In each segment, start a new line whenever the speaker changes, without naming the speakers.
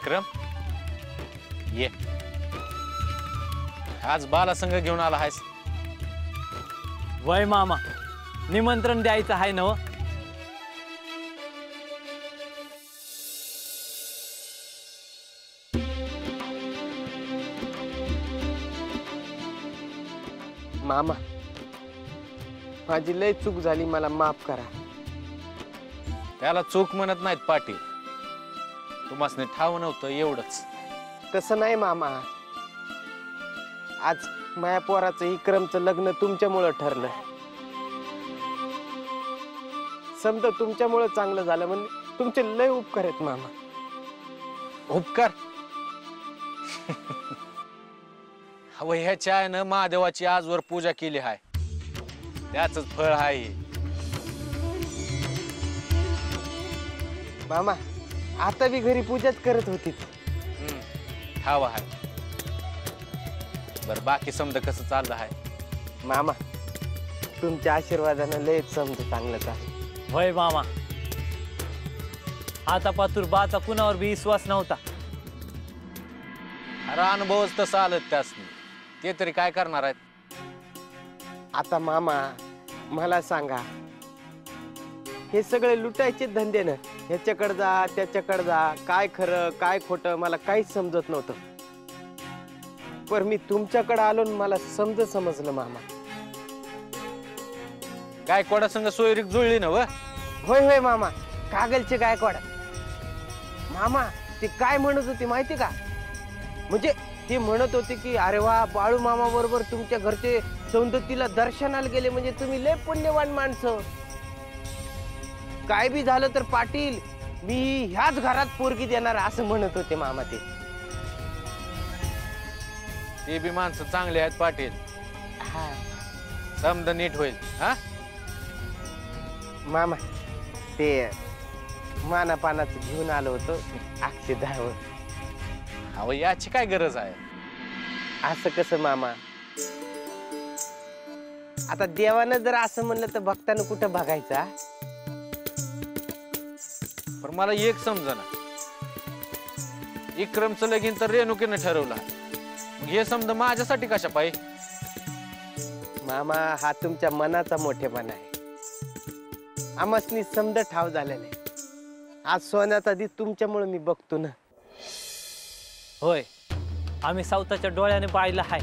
विक्रम ये आज बाला संघ घेऊन आला आहेस.
वय मामा निमंत्रण द्यायचं आहे ना.
मामा माझी लय चूक झाली, मला माफ करा.
त्याला चूक म्हणत नाहीत पाटील, तुम्हासने ठाव नव्हतं एवढंच.
तसं नाही मामा, आज माया पोराचं विक्रमचं लग्न तुमच्यामुळं ठरलं. समजा तुमच्यामुळं चांगलं झालं म्हणजे तुमचे लय उपकार आहेत मामा.
उपकार हवं ह्याच्या आईनं महादेवाची आजवर पूजा केली आहे, त्याच फळ आहे.
मामा आता बी घरी पूजाच करत होती.
ठाव आहे. बर बाकी समज कसं चाललं आहे?
मामा तुमच्या आशीर्वादानं लय समज चांगलं चाललं.
वय मामा आता पातूर बाचा कुणावर बी विश्वास नव्हता.
अरे अनुभवच तसं आलं त्यासनी, ते तरी काय करणार आहेत.
आता मामा मला सांगा, हे सगळे लुटायचे धंदे ना, ह्याच्याकडे जा त्याच्याकडे जा, काय खरं काय खोटं मला काहीच समजत नव्हतं. पण मी तुमच्याकडे आलो मला समजलं मामा.
गायकवाडा संघ सोयरीक जुळली ना व?
होय होय मामा, कागलचे गायकवाड. मामा ते काय म्हणत होते माहिती का, म्हणजे ते म्हणत होते की अरे वा बाळू मामा बरोबर तुमच्या घरचे सौंदतीला दर्शनाला गेले म्हणजे तुम्ही लय पुण्यवान माणसं. काय बी झालं तर पाटील मी ह्याच घरात पोरगी देणार असं म्हणत होते मामा.
ते बी माणसं चांगले आहेत पाटील. समद नीट होईल. हा
मामा ते मानापानाचं घेऊन आलो होतो अक्षदावर.
अहो याची काय गरज आहे?
असं कसं मामा, आता देवानं जर असं म्हणलं तर भक्तानं कुठं बघायचा.
पण मला एक समजना, विक्रमचं लगीन तर रेणुकीनं ठरवलं, हे समज माझ्यासाठी कशा पाहिजे?
मामा हा तुमच्या मनाचा मोठेपणा आहे. आमसनी समज ठाव झालेला आहे. आज सोन्याचा दिस तुमच्यामुळे मी बघतो ना.
होय आम्ही सावताच्या डोळ्याने पाहिलं आहे,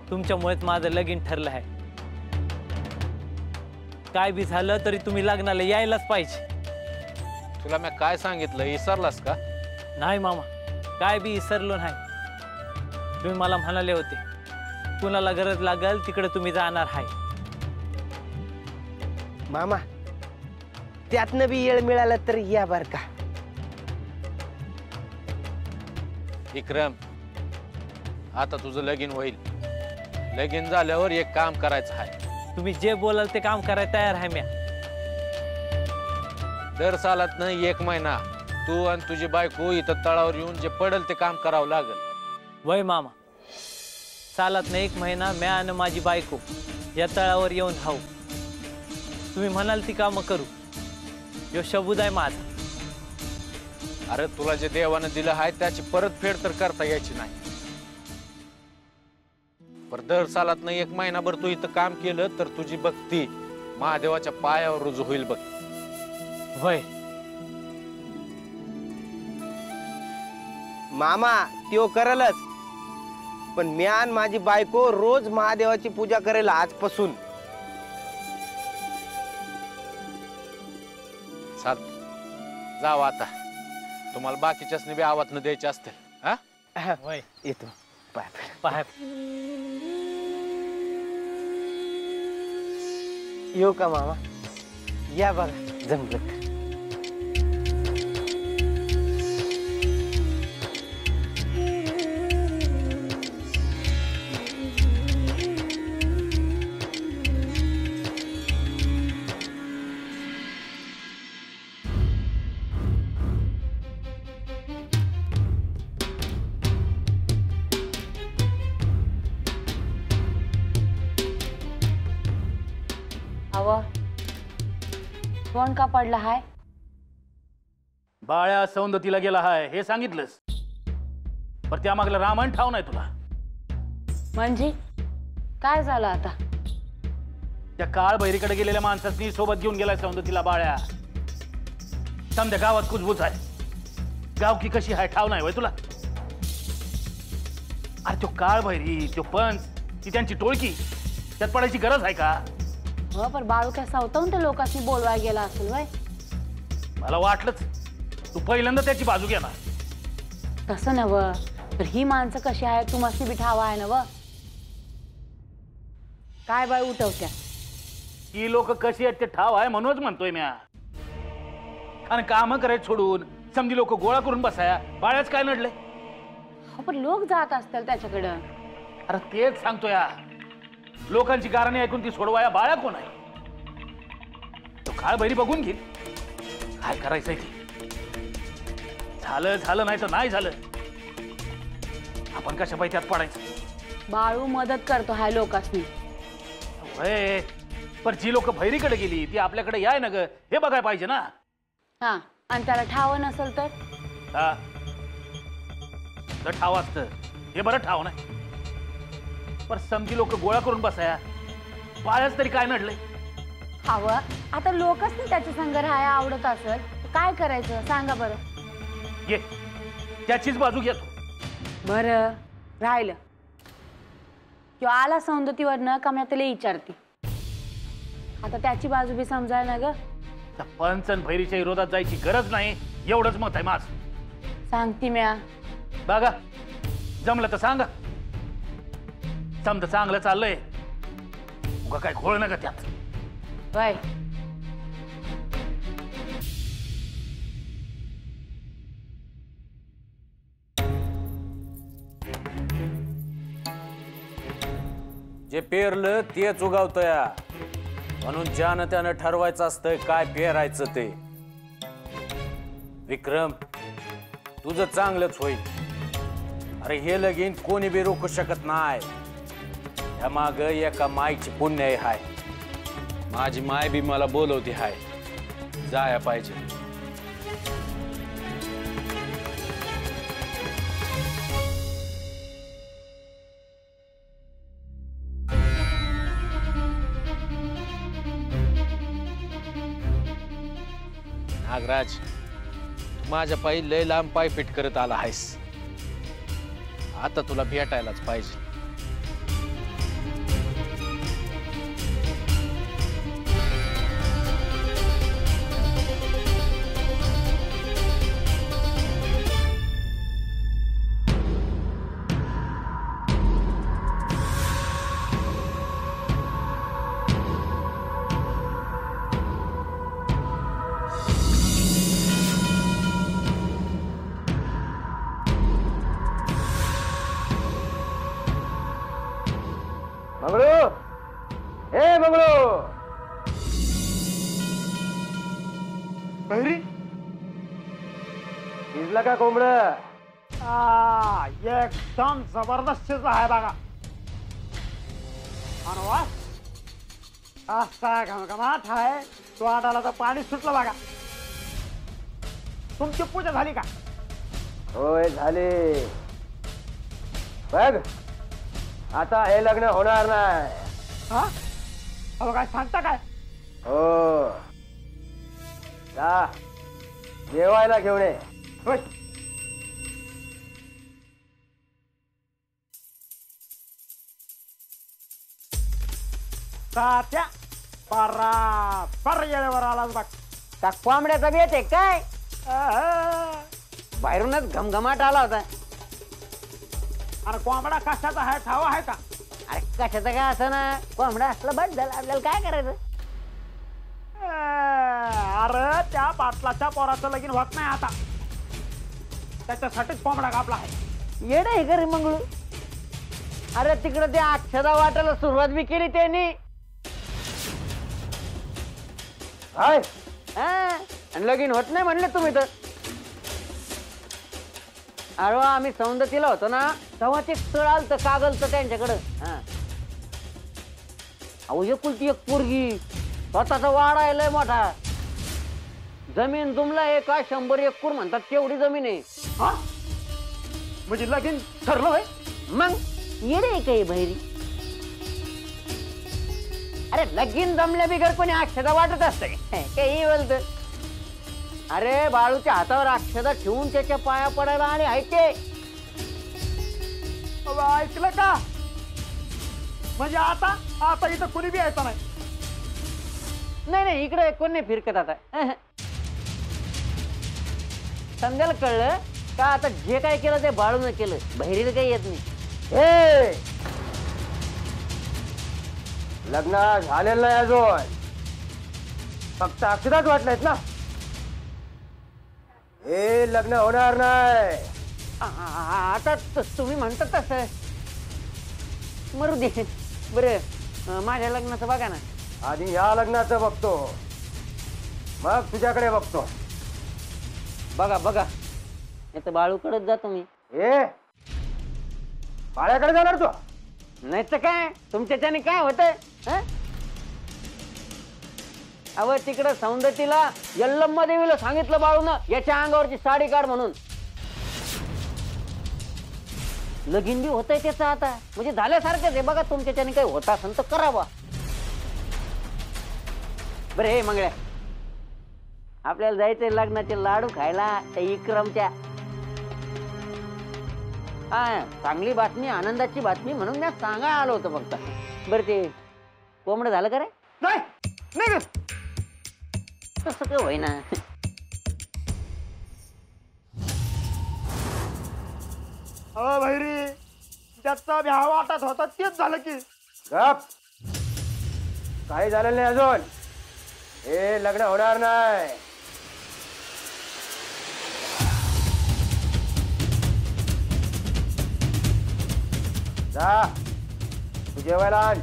तुमच्यामुळेच माझं लगीन ठरलं आहे. काय बी झालं तरी तुम्ही लग्नाला यायलाच पाहिजे.
तुला मी काय सांगितलं विसरलास का?
नाही मामा काय बी विसरलो नाही. तुम्ही मला म्हणाले होते कुणाला गरज लागल तिकडे तुम्ही जाणार आहे.
मामा त्यातनं बी येळ मिळाला तर या बर का.
विक्रम आता तुझं लगीन होईल. लगीन झाल्यावर एक काम करायचं आहे.
तुम्ही जे बोलाल ते काम करायला तयार आहे. म्या
दर सालात न एक महिना तू आणि तुझी बायको इथं तळावर येऊन जे पडेल ते काम करावं लागेल.
वय मामा चालत नाही एक महिना म्या आणि माझी बायको या तळावर येऊन राहू. तुम्ही म्हणाल ती कामं करू. यो शबूद आहे माझा.
अरे तुला जे देवानं दिलं आहे त्याची परतफेड तर करता यायची नाही. पर दर सालात एक महिनाभर तू इथं काम केलं तर तुझी भक्ती महादेवाच्या पायावर रुजू होईल बघ.
वय
मामा त्यो करलच, पण म्या आणि माझी बायको रोज महादेवाची पूजा करेल आजपासून.
चाल जाव आता. तुम्हाला बाकीच्याच बी आवाज न द्यायचे असतील. हा
वय
येतो. पाय
पाय
येऊ का मामा? या बघा जमलं.
तोंड का पडला हाय? बाळ्या सौंदतीला गेला हाय हे सांगितलंस, पण त्या मागला रामायण ठाव नाही तुला.
म्हणजे काय झालं आता?
त्या काळ बहिरीकडे गेलेल्या माणसाची सोबत घेऊन गेलाय सौंदतीला बाळ्या. समजा गावात कुजबूज आहे, गावकी कशी आहे ठाव नाही वय तुला. अरे तो काळ बहिरी, तो पंच, ती त्यांची टोळकी, त्यात पडायची गरज आहे का?
हो पण बाळू काय सावतावून त्या लोकांनी बोलवाय गेला असेल वय.
मला वाटलंच तू पहिल्यांदा त्याची बाजू घेणार.
तसं नव, तर ही माणसं कशी आहे तुम्हाला बी ठाव आहे नव. काय बाय उठवत्या?
ही लोक कशी आहेत ते ठाव आहे म्हणूनच म्हणतोय म्या. आणि काम करायचं सोडून समजी लोक गोळा करून बसाया, बाळ्याच काय नडले?
हो पण लोक जात असतील त्याच्याकडं.
अरे तेच सांगतोय, लोकांची कारणे ऐकून ती सोडवाया बाळ्या कोण आहे? तो काळ बहिरी बघून घेईल काय करायचंय ते. झालं झालं नाही तर नाही झालं, आपण कशा त्यात पडायचं.
बाळू मदत करतो हाय लोकांनी.
होय, पण जी लोक बहिरीकडे गेली ती आपल्याकडे याय ना ग, हे बघायला पाहिजे ना.
हा, आणि त्याला ठाव नसेल तर?
हा, तर ठाव असतं हे बरं ठाव नाही. पण समजी लोक गोळा करून बसाया, बाळ्याच तरी काय नडलंय?
हवं आता लोकच त्याच्या संग राहायला आवडत असेल काय करायचं सांगा बरं.
ये त्याचीच बाजू घेतो.
बरं राहिलं किंवा आला सौंदतीवरनं का मी त्याला विचारते. आता त्याची बाजू बी समजायला ना ग.
त्या पंचन भैरीच्या विरोधात जायची गरज नाही एवढंच मत आहे माझं.
सांगते म्या.
बघा जमलं तर सांगा. समजा चांगलं चाललंय, उगा काय घोळ नका त्यात.
वय
जे पेरलं तेच उगावतया, म्हणून ज्यानं त्यानं ठरवायचं असतंय काय पेरायचं ते. विक्रम तुझं चांगलंच होईल. अरे हे लगीन कोणी बी रोखू शकत नाही. ह्या माग एका मायची पुण्य हाय. माझी माय बी मला बोलवते हाय, जाया पाहिजे. नागराज, तू माझ्या पायी लय लांब पाय फिट करत आला आहेस. आता तुला भेटायलाच पाहिजे.
मंगळू, हे मंगळू.
बहिरी
शिजला का कोंबड?
एकदम जबरदस्त शिजला आहे बघा. अरे वा, असा घमघमाट आहे, तो आडाला तर पाणी सुटलं बघा. तुमची पूजा झाली का?
होय झाले. बघ आता हे लग्न होणार नाही.
हा, अहो काय सांगता काय?
हो, जा जेवायला घेऊन ये.
होय. तात्या बराबर येळेवर आलाच बघ.
का कोंबड्याचा बेत आहे काय?
अहं.
बाहेरूनच घमघमाट आला होता.
अरे कोंबडा कशाचा आहे ठाव आहे का?
अरे कशाचं काय असं ना, कोंबडा असलं बस झालं, आपल्याला काय करायचं?
अरे त्या पाटलाच्या पोराचं लगीन होत नाही आता, त्याच्यासाठीच कोंबडा कापला आहे.
येणं आहे का रे मंगळू? अरे तिकडं ते अक्षदा वाटायला सुरुवात बी केली त्यांनी.
हाय
हा, आणि लगीन होत नाही म्हणले तुम्ही तर. अरे वा, आम्ही सौंदतीला होतो ना तेव्हा ते स्थळ आलतं कागलचं त्यांच्याकडं. हा, अहो एकुलती एक पोरगी, स्वतःचा वाडा आहे लय मोठा. जमीन तुमला एका 100 एकर म्हणतात तेवढी जमीन आहे.
हा म्हणजे लगीन ठरलं होय?
मग येडे काही बहिरी. अरे लगीन जमल्या बिगर कोणी अक्षता वाटत असते काही बोलत. अरे बाळूच्या हातावर अक्षता ठेवून त्याच्या पाया पडायला आणि ऐके.
ऐकलं का? म्हणजे आता आता इथं कुणी बी यायचं नाही.
नाही इकडे कोण नाही फिरकत आता. संध्याला कळलं का आता जे काय केलं ते बाळून केलं, बहिरीला काही येत नाही.
हे लग्न झालेलं नाही अजून, फक्त अक्षराच वाटलायत ना. हे लग्न होणार नाही.
आता तुम्ही म्हणता तसं मरू दे. बरं माझ्या लग्नाचं बघा ना.
आधी या लग्नाचं बघतो, मग तुझ्याकडे बघतो.
बघा नाही तर बाळूकडेच जातो मी.
ए बाळ्याकडे जाणार तू?
नाही तर काय तुमच्याच्याने काय होतंय? अव तिकडं सौंदतीला यल्लम्मा देवीला सांगितलं बाळूनं याच्या अंगावरची साडी काढ म्हणून. लगीन बी होतंय त्याचं आता, म्हणजे झाल्यासारखंच आहे. बघा तुमच्याच्याने काही होत असेल तर करावा. बरं हे मंगळ्या, आपल्याला जायचंय लग्नाचे लाडू खायला त्या इक्रमच्या. हा चांगली बातमी, आनंदाची बातमी म्हणून मी सांगा आलो होतो फक्त. बरं ते कोंबडं झालं का रे?
नाही
तसं काय होईना.
बहिरी त्याचा भ्याव वाटत होता तेच झालं की.
गप, काही झालेलं नाही अजून. हे लग्न होणार नाही. जा तू जेवायला आण.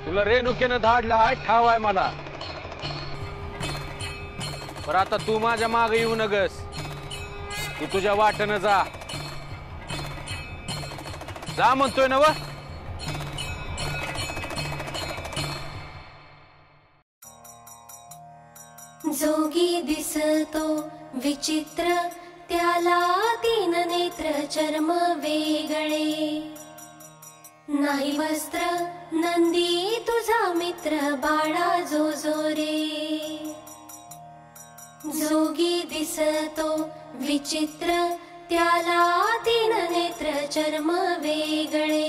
तुला रेणुकेनं धाडला आहे ठाव आहे मला. पर आता तू माझ्या मागे येऊ नगस. तू तुझ्या वाटेनं जा. जा म्हणतोय ना व.
जोगी दिसतो विचित्र त्याला 3 नेत्र चर्म वेगळे. नाही वस्त्र नंदी तुझा मित्र बाळा जो जो रे. जोगी दिसतो विचित्र त्याला 3 नेत्र चर्म वेगळे.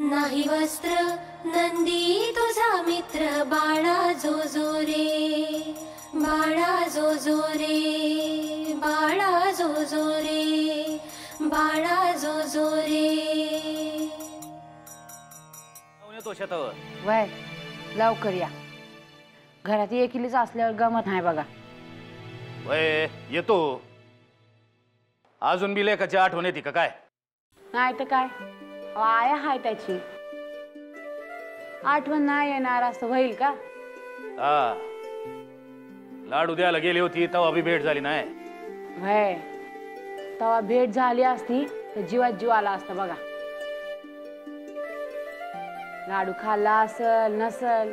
नाही वस्त्र नंदी तुझा मित्र बाळा जो जो रे. बाळा जो जो रे. बाळा जो जो रे. बाळा जो जो रे.
येतो शेतावर.
वय लवकर या, घरात एकिलीच असल्यावर गमत नाही बघा.
वय येतो. अजून बी लेखाची आठवण येते का काय?
नाही तर काय, आया हाय त्याची आठवण नाही येणार असं होईल का?
हा लाडू द्यायला गेली होती तेव्हा बी भेट झाली नाही.
वय तेव्हा भेट झाली असती तर जीवात जीव आला असता बघा. लाडू खाल्ला असल नसल.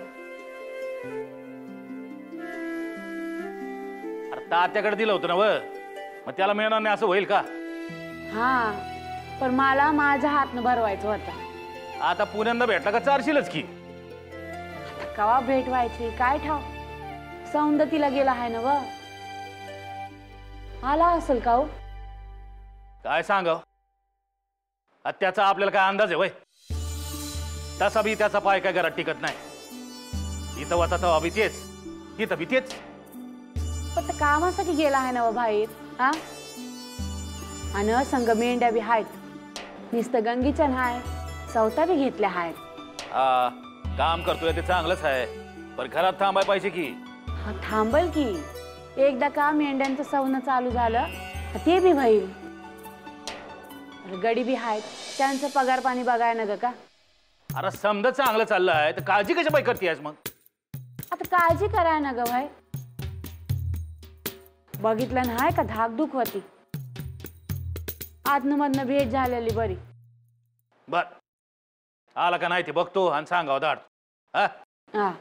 अरे तात्याकडे दिलं होतं ना व, मग त्याला मिळणार नाही असं होईल का?
हा, पण मला माझ्या हातनं भरवायचं होतं.
आता पुण्यांदा भेटला का चारशीलच की.
कवा भेट व्हायची काय ठाव. सौंदतीला गेला आहे ना व. आला असेल का हो?
काय सांगाव, त्याचा आपल्याला काय अंदाज आहे वय? तसा बी त्याचा पाय काय घरात टिकत नाही. इथं वाता तवा बी तेच, तिथं बी तेच.
पण ते कामासाठी गेला आहे ना व बाहेर. हा, आणि संग मेंढ्या बी आहेत. नुसतं गंगीच्या हाय, सवता बी घेतल्या आहेत.
हा, काम करतोय ते चांगलंच आहे, पण घरात थांबाय पाहिजे की.
हा, थांबल की. एकदा का मेंढ्यांचं सवनं चालू झालं ते बी होईल. गडी बी आहेत, त्यांचं पगार पाणी बघाय ना ग का.
अरे समजा चांगलं चाललं आहे तर काळजी कशा पाय करतेस मग?
आता काळजी कराय ना ग भाई. बघितलं नाही का धाकधूक होती. आतनं भेट झालेली बरी.
बर, आला का नाही ते बघतो आणि सांगावं दाट.
हा,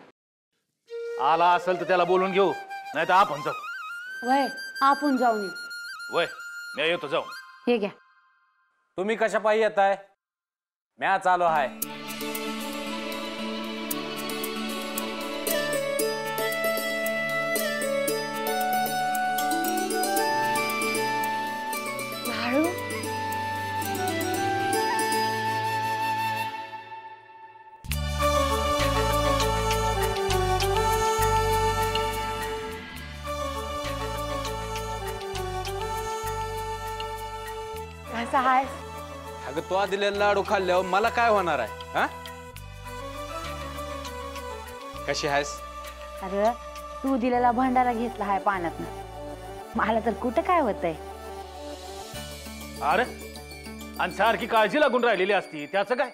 आला असेल तर त्याला बोलून घेऊ, नाही तर आपण जाऊ.
वय आपण जाऊन येऊ.
वय मी येतो जाऊ.
हे घ्या.
तुम्ही कशा पायी येताय? म्या चालू आहे.
लाडू कसा आहे?
अगं तो दिलेला लाडू खाल्ल्यावर मला काय होणार आहे? हा, कशी आहेस?
अरे तू दिलेला भंडारा घेतला आहे पाण्यातनं. मला तर कुठं काय होतंय.
अरे आणि सारखी काळजी लागून राहिलेली असती त्याचं काय?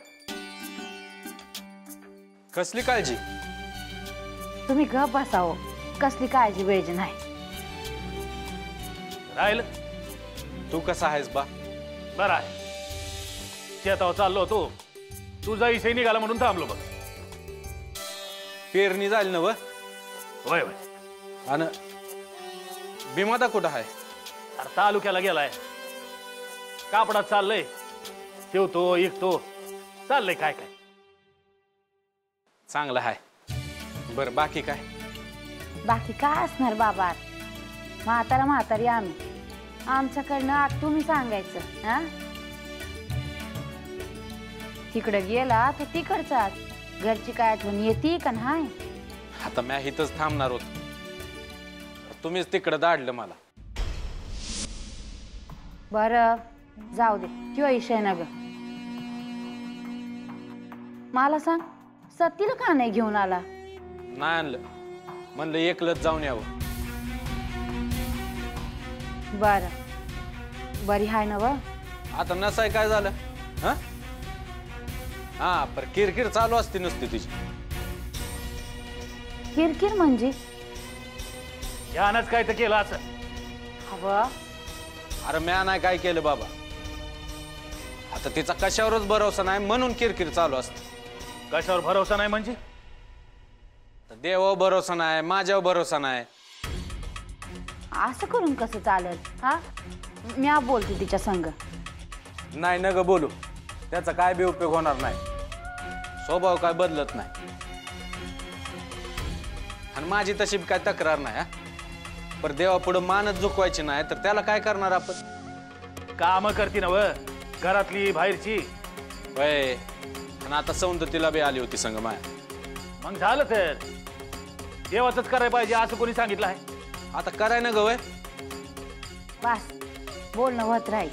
कसली काळजी?
तुम्ही गप बसाव. कसली काळजी पाहिजे नाही.
राहिलं
तू कसा आहेस बा?
बरं आहे. शेतावर चाललो होतो, तुझा इशय निघाला म्हणून थांबलो बघ.
पेरणी झाली ना व?
वय वय.
आणि भीमादा कुठं आहे?
अरे तालुक्याला गेलाय. कापडात चाललंय, ठेवतो इकतो चाललंय काय काय.
चांगलं आहे. बरं बाकी काय?
बाकी काय असणार बाबा. म्हातारी आम्ही. आमच्याकडनं आता तुम्ही सांगायचं. हा, तिकडे गेला तर तिकडचाच. घरची काय आठवण येते का नाही?
आता म्या इथंच थांबणार होतो, तुम्हीच तिकडं दाढलं मला.
बरं जाऊ दे, किंवा इशय ना ग. मला सांग, सतीला का नाही घेऊन आला?
नाही आणलं, म्हणलं एकलंच जाऊन यावं.
बर, बरी हाय ना व?
आता नसाय काय झालं? हा हा, पर किरकिर चालू असते नुसती तुझी.
किरकिर म्हणजे?
यानच काय तर केलं असं.
हवं.
अरे म्या नाही काय केलं बाबा. आता तिचा कशावरच भरोसा नाही म्हणून किरकिर चालू असते.
कशावर भरोसा नाही म्हणजे?
देवावर भरोसा नाही, माझ्यावर भरोसा नाही.
असं करून कसं चालेल? हा, म्या बोलते तिच्या संग.
नाही न ग बोलू, त्याचा काय बी उपयोग होणार नाही. स्वभाव काय बदलत नाही आणि माझी तशी काय तक्रार नाही. हा, पर देवा पुढे मानच झुकवायची नाही तर त्याला काय करणार आपण?
काम करते ना व, घरातली बाहेरची.
वय, आणि आता सौंदतीला बी आली होती संग माया.
मग झालं तर देवाचंच करायला पाहिजे असं कोणी सांगितलं आहे?
आता कराय ना ग वय.
बस बोलणं होत राहील.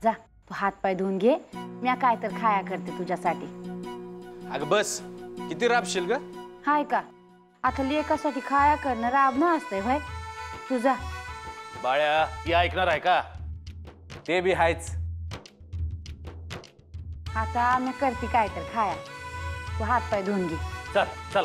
जा तू हात पाय धुवून घे. म्या काय तर खाया करते तुझ्यासाठी.
अग बस, किती राबशील ग?
हाय का, आता लेकासाठी खाया करणं राबणं असतंय भाई. तू जा.
बाळ्या, ती ऐकणार आहे का?
ते बी हायच.
आता मी करते काय तर खाया. तू हात पाय धुवून घे.
चल चल.